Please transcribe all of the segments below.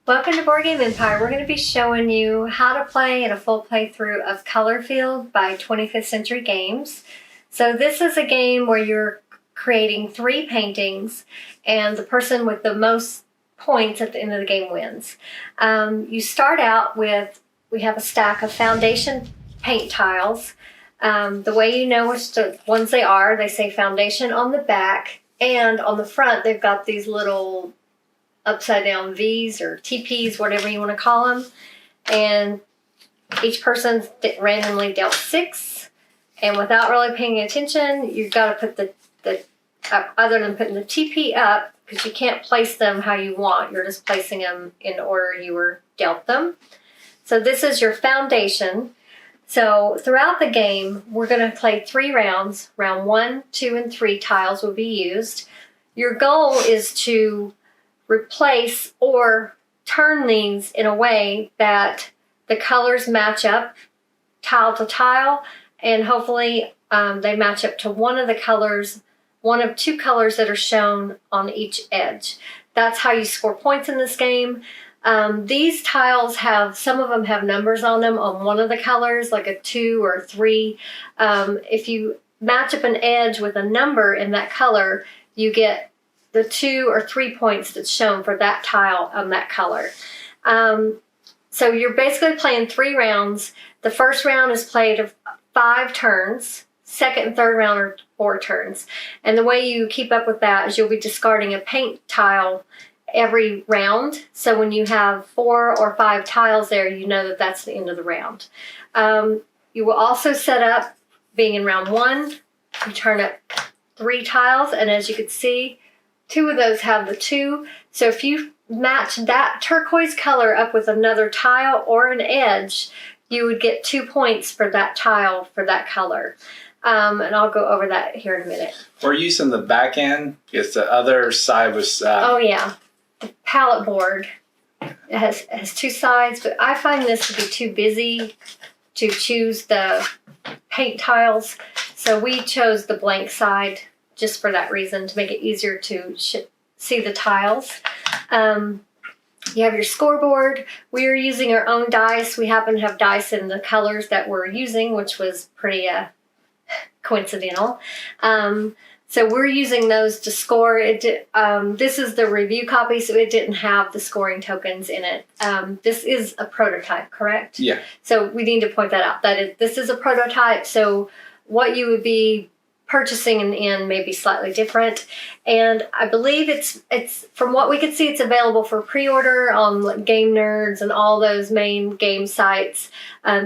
Welcome to Board Game Empire. We're going to be showing you how to play in a full playthrough of Colorfield by 25th Century Games. So this is a game where you're creating 3 paintings and the person with the most points at the end of the game wins. You start out with, we have a stack of foundation paint tiles. The way you know which ones they are, they say foundation on the back, and on the front they've got these little upside down V's or TPs, whatever you want to call them. And each person's randomly dealt 6. And without really paying attention, you've got to put the other than putting the TP up, because you can't place them how you want. You're just placing them in order you were dealt them. So this is your foundation. So throughout the game, we're going to play 3 rounds. Round 1, 2, and 3 tiles will be used. Your goal is to replace or turn these in a way that the colors match up tile to tile, and hopefully they match up to one of 2 colors that are shown on each edge. That's how you score points in this game. These tiles some of them have numbers on them on one of the colors, like a 2 or a 3. If you match up an edge with a number in that color, you get the 2 or 3 points that's shown for that tile on that color. So you're basically playing 3 rounds. The first round is played of 5 turns. Second and third round are 4 turns. And the way you keep up with that is you'll be discarding a paint tile every round. So when you have 4 or 5 tiles there, you know that that's the end of the round. You will also set up, being in round 1, you turn up 3 tiles, and as you can see, 2 of those have the 2. So if you match that turquoise color up with another tile or an edge, you would get 2 points for that tile for that color. And I'll go over that here in a minute. We're using the back end because the other side was... oh yeah, the palette board. It has 2 sides, but I find this to be too busy to choose the paint tiles. So we chose the blank side just for that reason, to make it easier to see the tiles. You have your scoreboard. We are using our own dice. We happen to have dice in the colors that we're using, which was pretty coincidental. So we're using those to score. This is the review copy, so it didn't have the scoring tokens in it. This is a prototype, correct? Yeah. So we need to point that out. This is a prototype, so what you would be purchasing in the end may be slightly different, and I believe it's from what we could see, it's available for pre-order on Game Nerds and all those main game sites.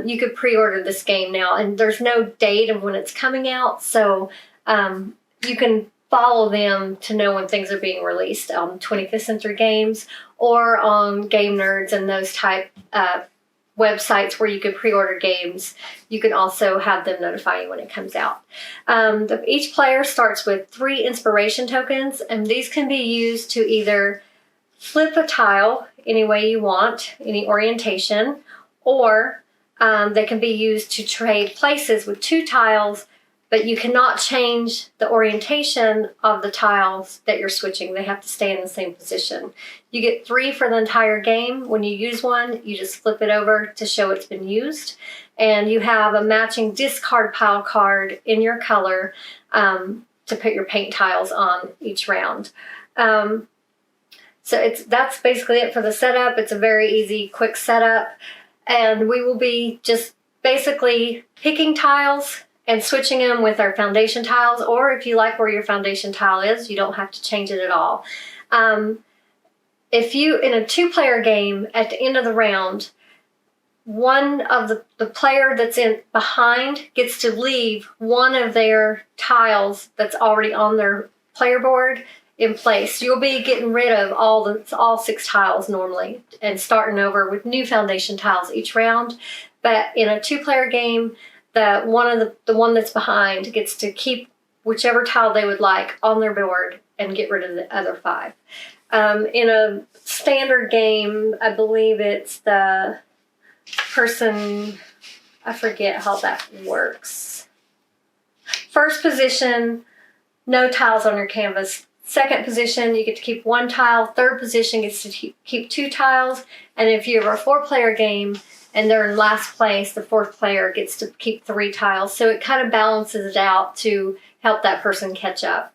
You could pre-order this game now, and there's no date of when it's coming out, so you can follow them to know when things are being released on 25th Century Games or on Game Nerds and those type websites where you can pre-order games. You can also have them notify you when it comes out. Each player starts with 3 inspiration tokens, and these can be used to either flip a tile any way you want, any orientation, or they can be used to trade places with 2 tiles, but you cannot change the orientation of the tiles that you're switching. They have to stay in the same position. You get 3 for the entire game. When you use one, you just flip it over to show it's been used. And you have a matching discard pile card in your color to put your paint tiles on each round. So that's basically it for the setup. It's a very easy, quick setup. And we will be just basically picking tiles and switching them with our foundation tiles, or if you like where your foundation tile is, you don't have to change it at all. If you, in a 2-player game, at the end of the round, one of the player that's in behind gets to leave one of their tiles that's already on their player board in place. You'll be getting rid of all 6 tiles normally and starting over with new foundation tiles each round. But in a 2-player game, the one that's behind gets to keep whichever tile they would like on their board and get rid of the other 5. In a standard game, I believe it's the person, I forget how that works. First position, no tiles on your canvas. second position, you get to keep 1 tile. Third position gets to keep 2 tiles. And if you have a 4-player game and they're in last place, the 4th player gets to keep 3 tiles. So it kind of balances it out to help that person catch up.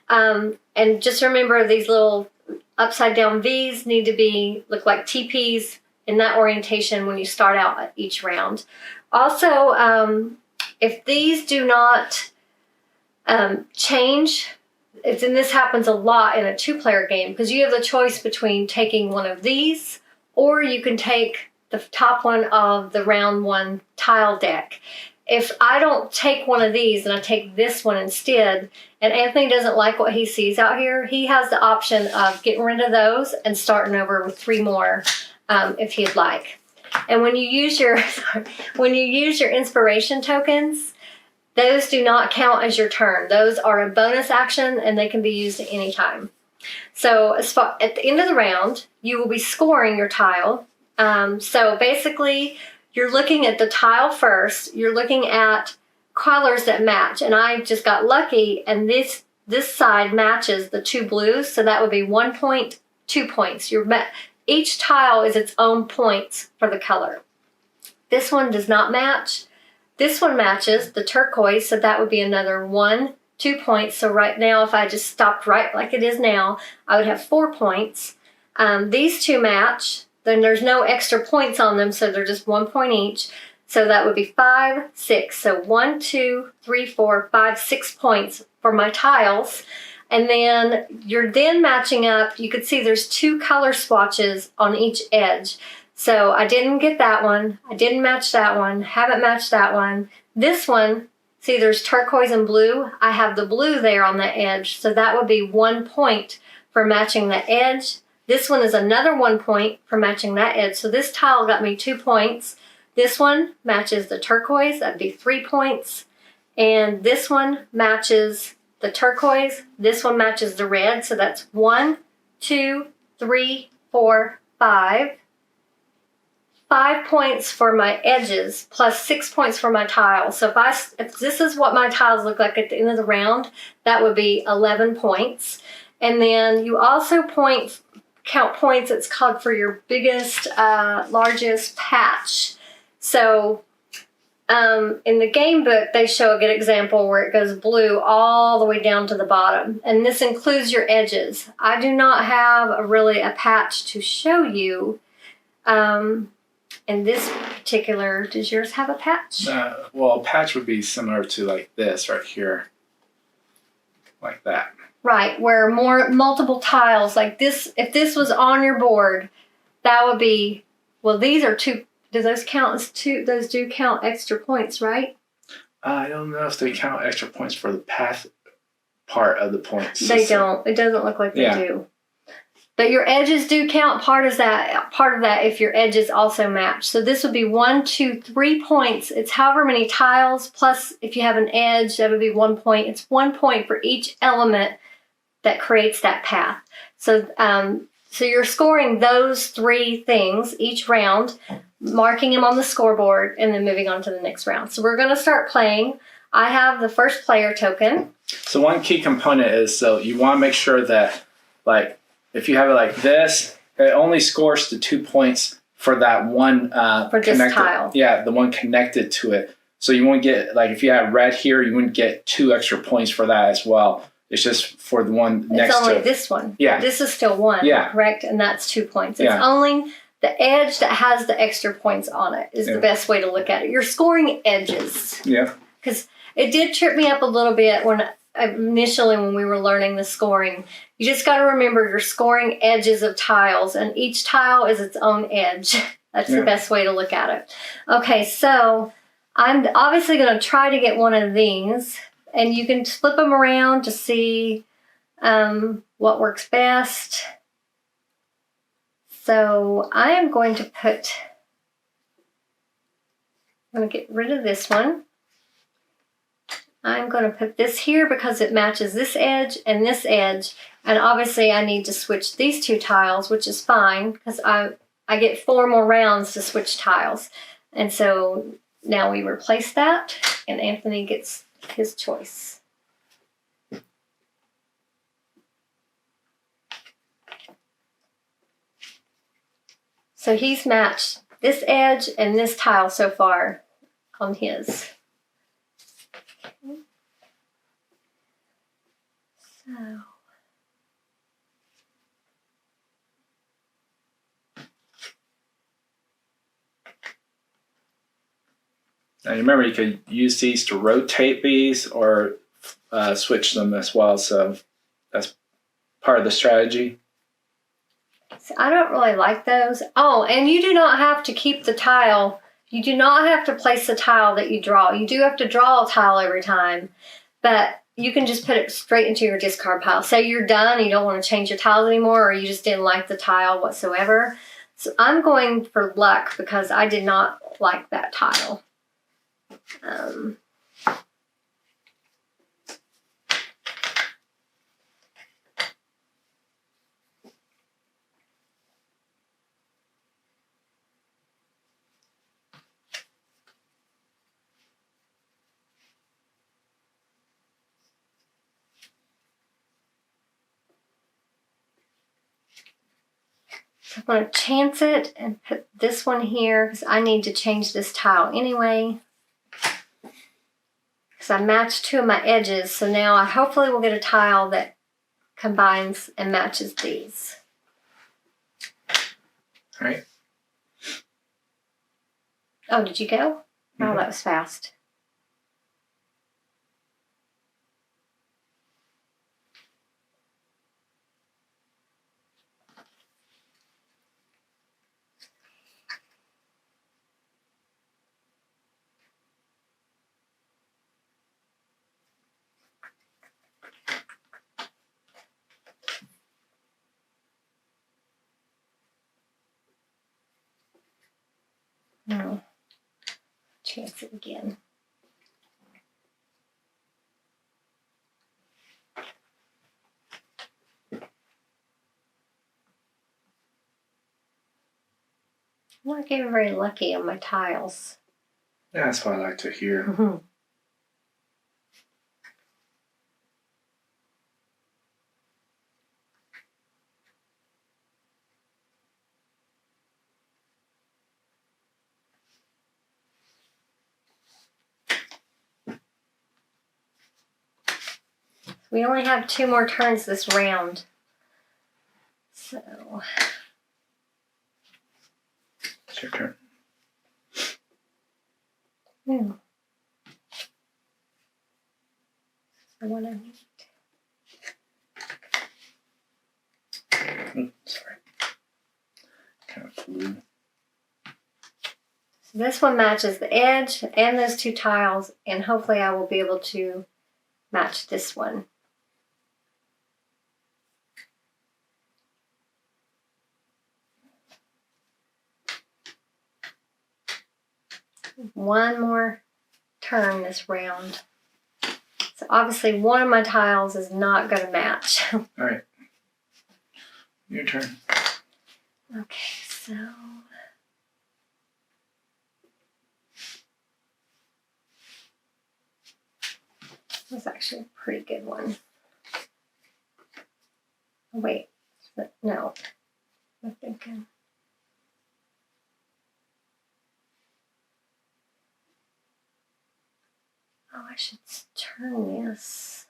And just remember, these little upside down V's need to look like TPs in that orientation when you start out at each round. Also, if these do not change, and this happens a lot in a 2-player game, because you have the choice between taking one of these, or you can take the top one of the round 1 tile deck. If I don't take one of these and I take this one instead, and Anthony doesn't like what he sees out here, he has the option of getting rid of those and starting over with 3 more if he'd like. And when you use your inspiration tokens, those do not count as your turn. Those are a bonus action and they can be used at any time. So at the end of the round, you will be scoring your tile. So basically, you're looking at the tile first. You're looking at colors that match. And I just got lucky, and this side matches the 2 blues. So that would be 1 point, 2 points. Each tile is its own points for the color. This one does not match. This one matches the turquoise, so that would be another 1, 2 points. So right now, if I just stopped right like it is now, I would have 4 points. These 2 match. Then there's no extra points on them, so they're just 1 point each. So that would be 5, 6. So 1, 2, 3, 4, 5, 6 points for my tiles. And then you're then matching up. You could see there's 2 color swatches on each edge. So I didn't get that one. I didn't match that one. Haven't matched that one. This one, see there's turquoise and blue. I have the blue there on the edge. So that would be 1 point for matching the edge. This one is another 1 point for matching that edge. So this tile got me 2 points. This one matches the turquoise. That'd be 3 points. And this one matches the turquoise. This one matches the red. So that's 1, 2, 3, 4, 5. 5 points for my edges plus 6 points for my tiles. So if this is what my tiles look like at the end of the round, that would be 11 points. And then you also count points. It's called for your biggest, largest patch. So in the game book, they show a good example where it goes blue all the way down to the bottom. And this includes your edges. I do not have really a patch to show you. In this particular, does yours have a patch? Well, a patch would be similar to like this right here. Like that. Right, where multiple tiles like this, if this was on your board, that would be, well, these are 2, do those count as 2, those do count extra points, right? I don't know if they count extra points for the path part of the points. They don't, it doesn't look like they do. But your edges do count part of that if your edges also match. So this would be 1, 2, 3 points. It's however many tiles, plus if you have an edge, that would be 1 point. It's 1 point for each element that creates that path. So so you're scoring those 3 things each round, marking them on the scoreboard, and then moving on to the next round. So we're going to start playing. I have the first player token. So one key component is, so you want to make sure that, like, if you have it like this, it only scores the 2 points for that one for this tile. Yeah, the one connected to it. So you won't get, like, if you have red here, you wouldn't get 2 extra points for that as well. It's just for the one next to it. It's only this one. Yeah. This is still 1, correct? And that's 2 points. It's only the edge that has the extra points on it is the best way to look at it. You're scoring edges. Yeah. Because it did trip me up a little bit when we were learning the scoring. You just got to remember you're scoring edges of tiles, and each tile is its own edge. That's the best way to look at it. Okay, so I'm obviously going to try to get one of these, and you can flip them around to see what works best. So I am going to I'm going to get rid of this one. I'm going to put this here because it matches this edge, and obviously I need to switch these 2 tiles, which is fine because I get 4 more rounds to switch tiles. And so now we replace that, and Anthony gets his choice. So he's matched this edge and this tile so far on his. So. Now you remember you could use these to rotate these or switch them as well. So that's part of the strategy. So I don't really like those. Oh, and you do not have to keep the tile. You do not have to place the tile that you draw. You do have to draw a tile every time, but you can just put it straight into your discard pile. Say you're done and you don't want to change your tiles anymore, or you just didn't like the tile whatsoever. So I'm going for luck because I did not like that tile. So I'm going to chance it and put this one here because I need to change this tile anyway. Because I matched two of my edges, so now I hopefully will get a tile that combines and matches these. All right. Oh, did you go? Mm-hmm. Oh, that was fast. No. Chance it again. I'm not getting very lucky on my tiles. Yeah, that's what I like to hear. We only have 2 more turns this round. So. It's your turn. The one I need. Sorry. Kind of flew. So this one matches the edge and those 2 tiles, and hopefully I will be able to match this one. One more turn this round. So obviously one of my tiles is not going to match. All right. Your turn. Okay, so. That was actually a pretty good one. Oh, wait, no. I'm thinking. Oh, I should turn this.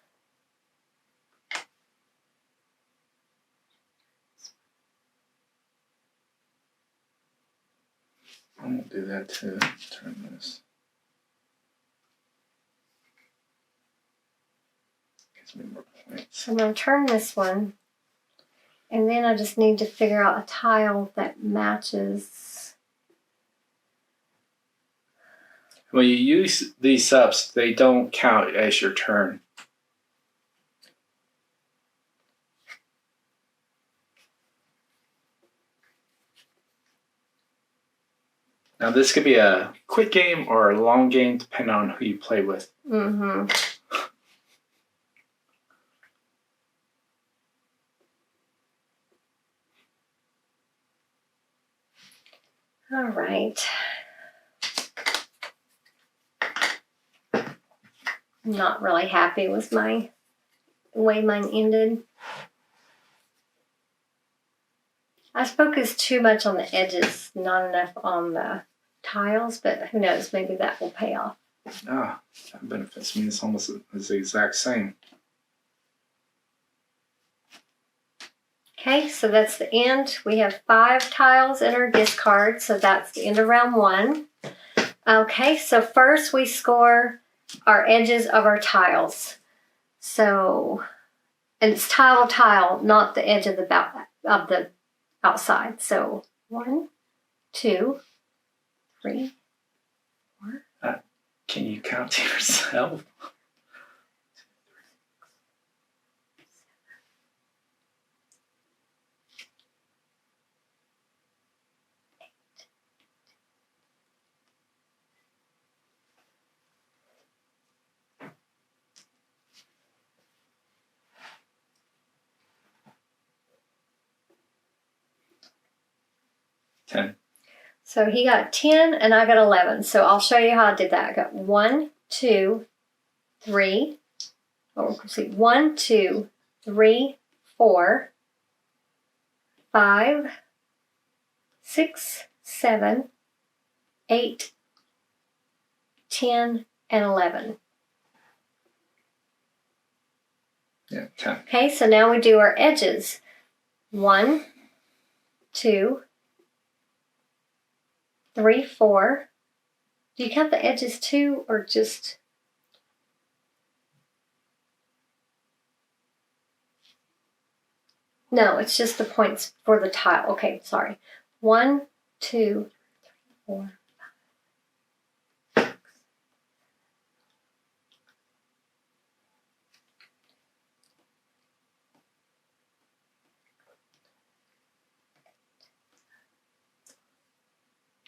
I'm going to do that too. Turn this. Gives me more points. So I'm going to turn this one. And then I just need to figure out a tile that matches. When you use these subs, they don't count as your turn. Now this could be a quick game or a long game depending on who you play with. Mm-hmm. All right. I'm not really happy with the way mine ended. I focused too much on the edges, not enough on the tiles, but who knows, maybe that will pay off. Ah, that benefits me. It's almost the exact same. Okay, so that's the end. We have 5 tiles in our discard, so that's the end of round 1. Okay, so first we score our edges of our tiles. So, and it's tile to tile, not the edge of the outside. So 1, 2, 3, 4. Can you count to yourself? Ten. So he got 10 and I got 11. So I'll show you how I did that. I got 1, 2, 3. Oh, see, 1, 2, 3, 4, 5, 6, 7, 8, 10, and 11. Yeah, 10. Okay, so now we do our edges. 1, 2, 3, 4. Do you count the edges too, or just? No, it's just the points for the tile. Okay, sorry. 1, 2, 3, 4.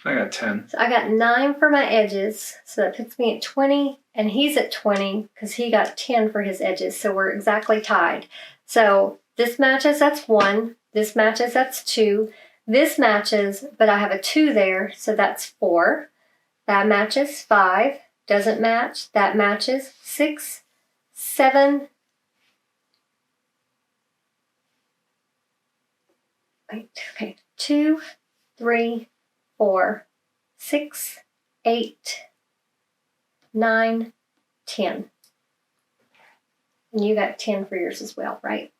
I got 10. So I got 9 for my edges, so that puts me at 20, and he's at 20 because he got 10 for his edges, so we're exactly tied. So this matches, that's 1. This matches, that's 2. This matches, but I have a 2 there, so that's 4. That matches 5. Doesn't match. That matches 6, 7. Wait, okay. 2, 3, 4, 6, 8, 9, 10. And you got 10 for yours as well, right?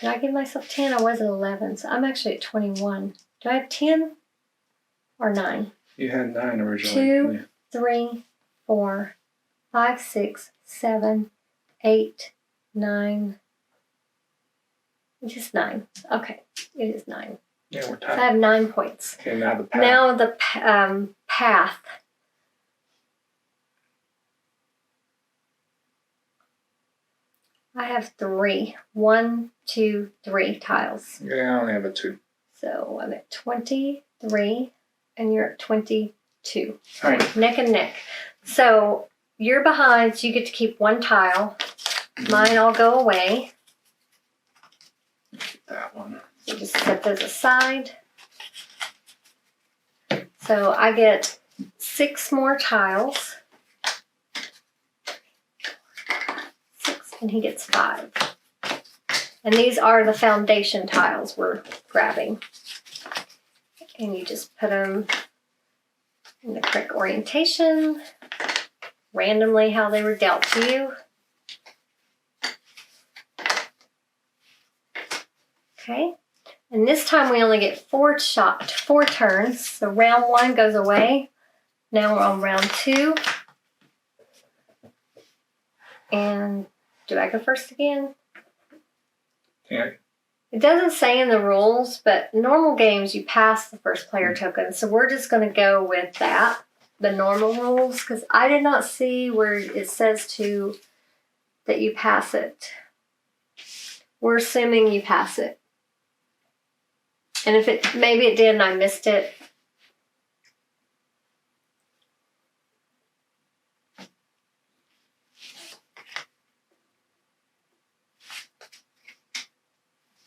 Did I give myself 10? I was at 11, so I'm actually at 21. Do I have 10 or 9? You had 9 originally. 2, 3, 4, 5, 6, 7, 8, 9. Just 9. Okay, it is 9. Yeah, we're So I tied. have 9 points. Okay, now the path. Now the path. I have 3. 1, 2, 3 tiles. Yeah, I only have a 2. So I'm at 23 and you're at 22. All right. Neck and neck. So you're behind, so you get to keep 1 tile. Mine all go away. That one. So just set those aside. So I get 6 more tiles. 6, and he gets 5. And these are the foundation tiles we're grabbing. And you just put them in the correct orientation, randomly how they were dealt to you. Okay, and this time we only get 4 turns. So round 1 goes away. Now we're on round 2. And do I go first again? Yeah. It doesn't say in the rules, but normal games you pass the first player token. So we're just going to go with that, the normal rules, because I did not see where it says that you pass it. We're assuming you pass it. And if maybe it did and I missed it.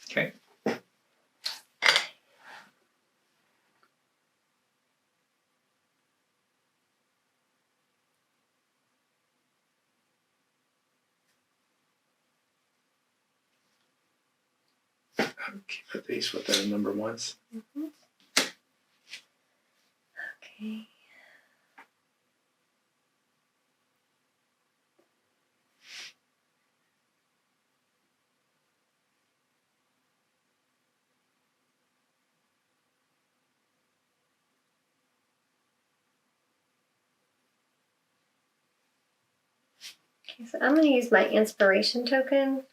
Okay. Put these what their number was. Okay. Okay, so I'm going to use my inspiration token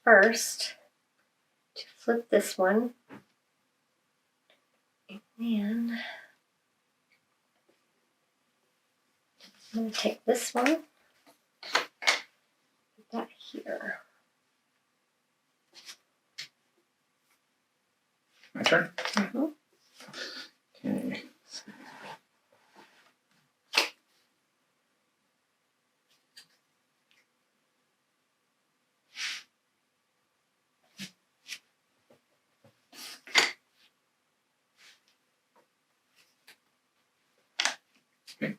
first to flip this one. And then I'm going to take this one, put that here. My turn? Mm-hmm. Okay. Okay.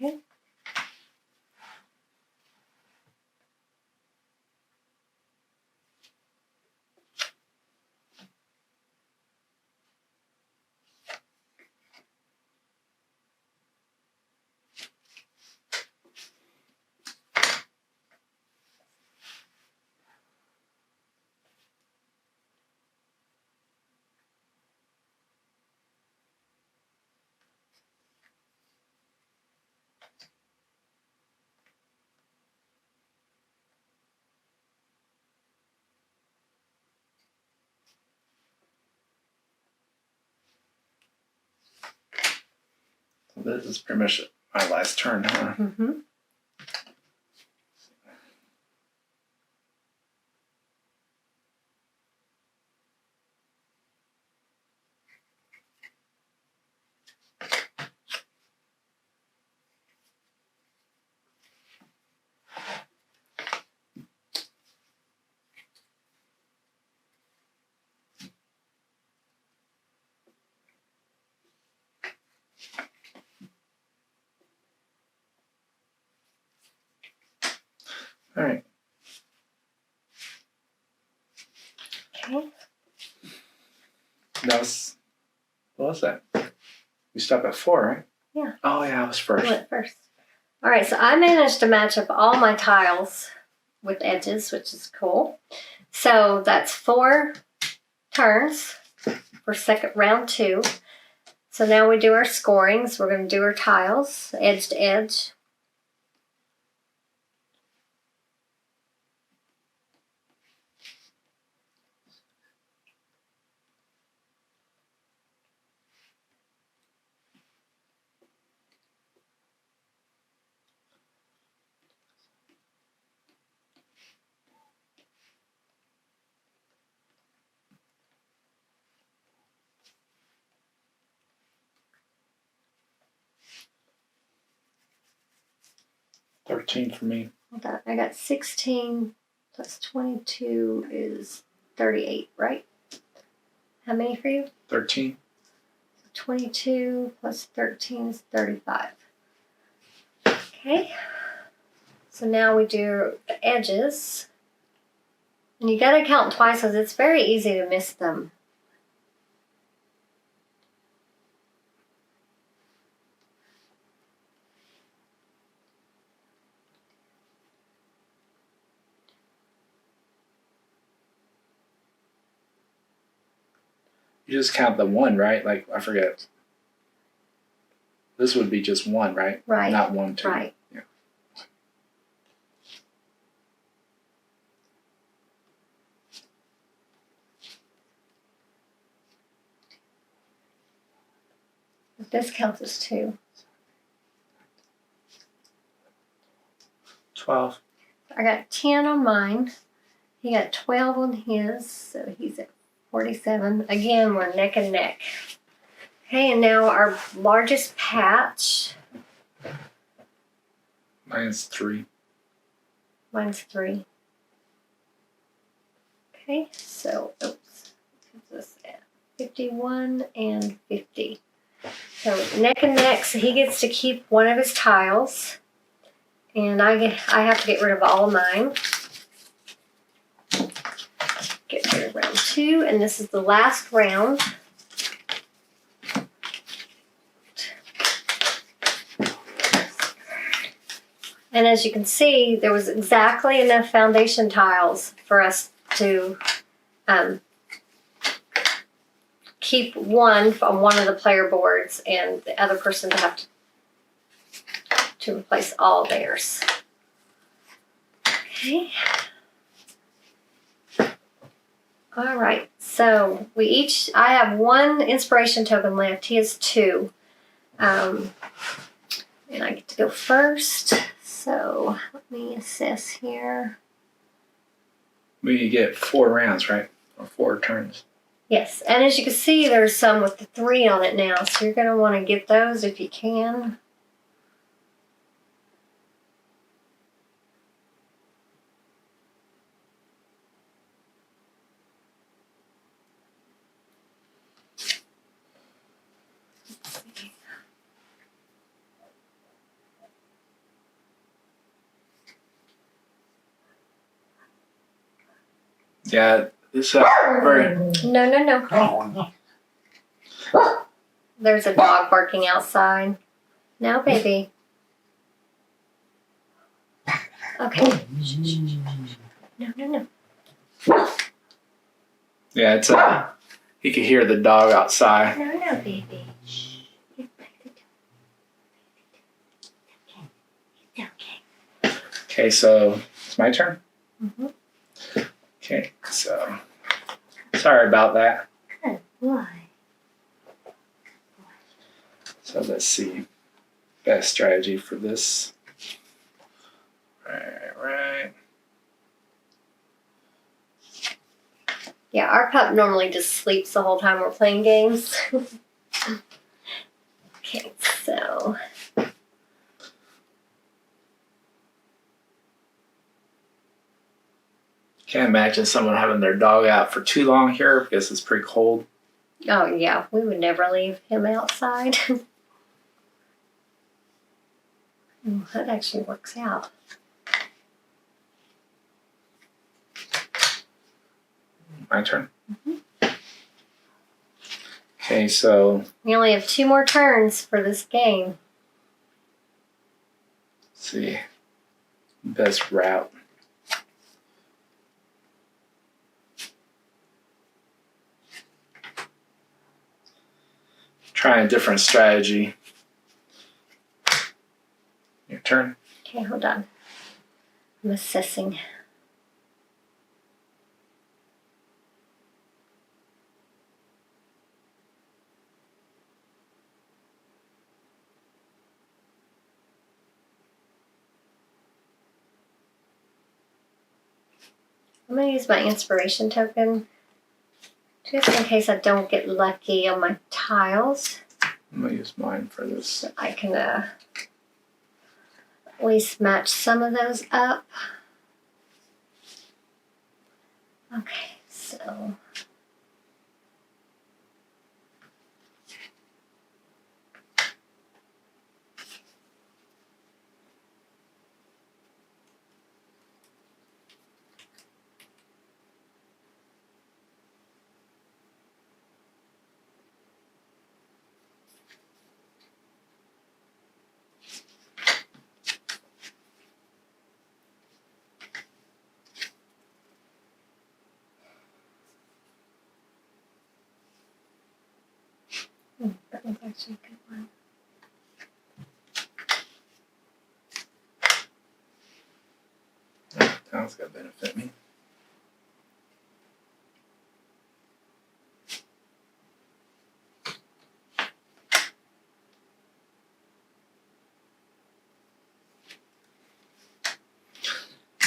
Okay. So this is pretty much my last turn, huh? Mm-hmm. All right. Okay. That was, what was that? We stopped at 4, right? Yeah. Oh, yeah, I was I first. went first. All right, so I managed to match up all my tiles with edges, which is cool. So that's 4 turns for second round 2. So now we do our scorings. We're going to do our tiles, edge to edge. $13 for me. Hold on, I got 16 plus 22 is 38, right? How many for you? 13. 22 plus 13 is 35. Okay. So now we do the edges. And you gotta count twice because it's very easy to miss them. You just count the 1, right? Like, I forget. This would be just 1, right? Right. Not 1, 2. Right. Yeah. But this counts as 2. 12. I got 10 on mine. He got 12 on his, so he's at 47. Again, we're neck and neck. Okay, and now our largest patch. Mine's 3. Mine's 3. Okay, so, oops, this at 51 and 50. So neck and neck, so he gets to keep one of his tiles. And I have to get rid of all of mine. Get rid of round 2, and this is the last round. And as you can see, there was exactly enough foundation tiles for us to keep one on one of the player boards and the other person to have to replace all theirs. Okay. All right, so I have 1 inspiration token left. He has 2. And I get to go first. So let me assess here. We get 4 rounds, right? Or 4 turns. Yes, and as you can see, there's some with the 3 on it now, so you're going to want to get those if you can. Yeah, this very. No. There's a dog barking outside. No, baby. Okay. No. Yeah, it's you can hear the dog outside. No, baby. Okay. Okay, so it's my turn. Mm-hmm. Okay, so sorry about that. Good. Why? So let's see. Best strategy for this. Right. Yeah, our pup normally just sleeps the whole time we're playing games. Okay, so. Can't imagine someone having their dog out for too long here because it's pretty cold. Oh, yeah, we would never leave him outside. That actually works out. My turn? Mm-hmm. Okay, so. We only have 2 more turns for this game. Let's see. Best route. Trying a different strategy. Your turn. Okay, hold on. I'm assessing. I'm going to use my inspiration token just in case I don't get lucky on my tiles. I'm going to use mine for this. So I can at least match some of those up. Okay, so. That was actually a good one. That's going to benefit me.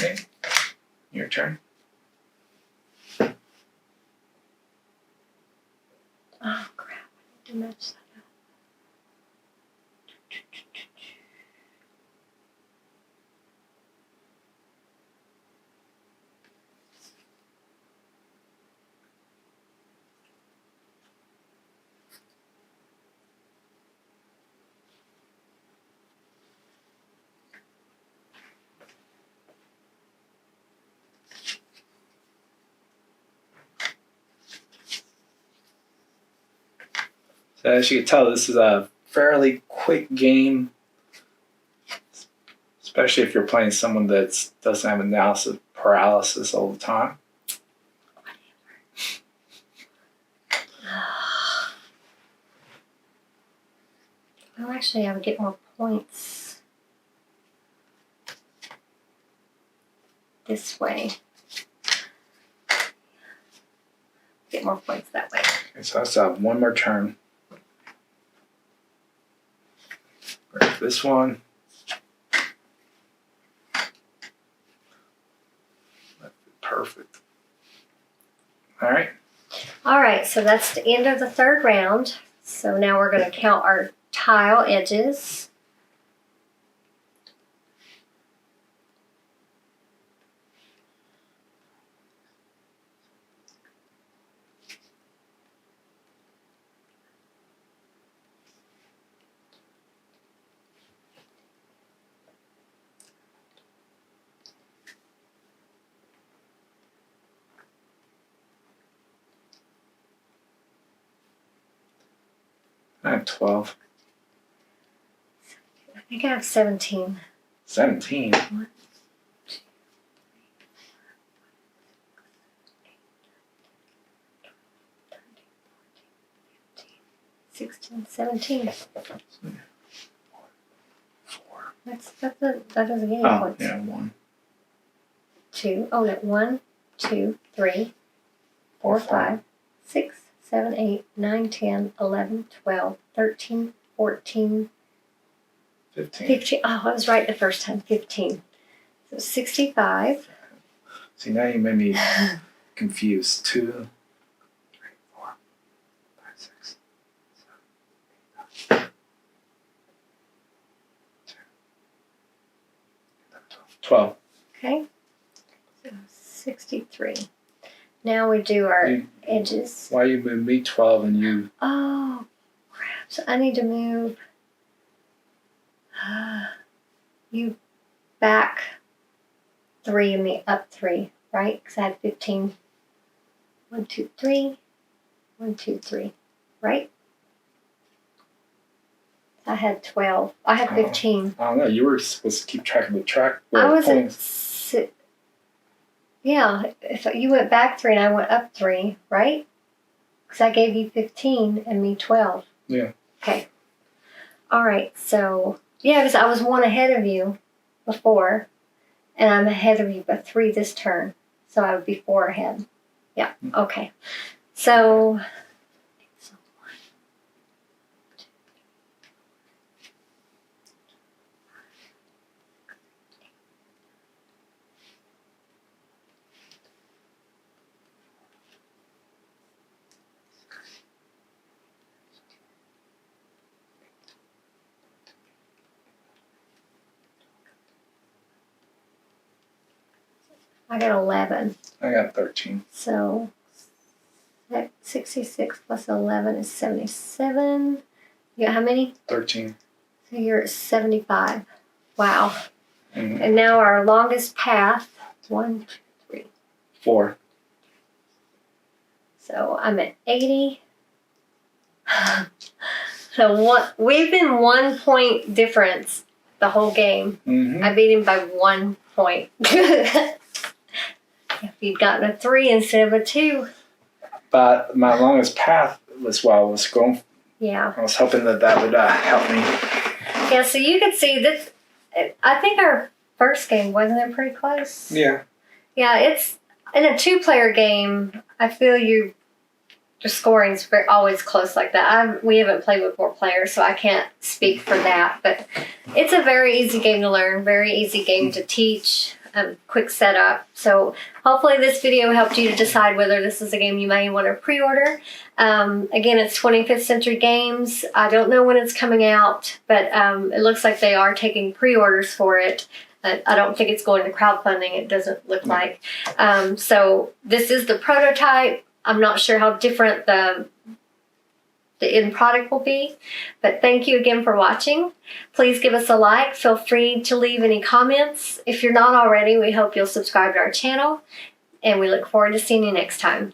Okay. Your turn. Oh crap! I need to match that up. So as you can tell, this is a fairly quick game, especially if you're playing someone that doesn't have analysis paralysis all the time. Well, actually, I would get more points this way. Get more points that way. Okay, so let's have one more turn. Grab this one. Perfect. All right. All right, so that's the end of the third round. So now we're going to count our tile edges. I have 12. I think I have 17. 17. 16, 17. 4. That doesn't get any Oh, points. yeah, 1. 2. Oh, no. 1, 2, 3, 4, 5, 6, 7, 8, 9, 10, 11, 12, 13, 14, 15. 15. Oh, I was right the first time. 15. So 65. See, now you made me confused. 2, 3, 4, 5, 6, 7, 8, 9, 10, 12. Okay. So 63. Now we do our You- edges. Why you move me 12 and you... Oh, crap. So I need to move you back 3 and me up 3, right? Because I had 15. 1, 2, 3. 1, 2, 3. Right? I had 12. I had 15. I don't know. You were supposed to keep track of the I was points. at 6. Yeah, if you went back 3 and I went up 3, right? Because I gave you 15 and me 12. Yeah. Okay. All right. So, yeah, because I was 1 ahead of you before, and I'm ahead of you by 3 this turn. So I would be 4 ahead. Yeah. Okay. So, I got 11. I got 13. So, 66 plus 11 is 77. You got how many? 13. So you're at 75. Wow. Mm-hmm. And now our longest path, 1, 2, 3. 4. So I'm at 80. So we've been 1 point difference the whole game. Mm-hmm. I beat him by 1 point. If you'd gotten a 3 instead of a 2. But my longest path was while I was going. Yeah. I was hoping that would help me. Yeah, so you could see this. I think our first game, wasn't it pretty close? Yeah. Yeah, it's in a 2-player game. I feel the scoring's always close like that. We haven't played with more players, so I can't speak for that. But it's a very easy game to learn, very easy game to teach. quick setup. So hopefully this video helped you to decide whether this is a game you may want to pre-order. Again, it's 25th Century Games. I don't know when it's coming out, but it looks like they are taking pre-orders for it. I don't think it's going to crowdfunding. It doesn't look like. So this is the prototype. I'm not sure how different the end product will be. But thank you again for watching. Please give us a like. Feel free to leave any comments. If you're not already, we hope you'll subscribe to our channel. And we look forward to seeing you next time.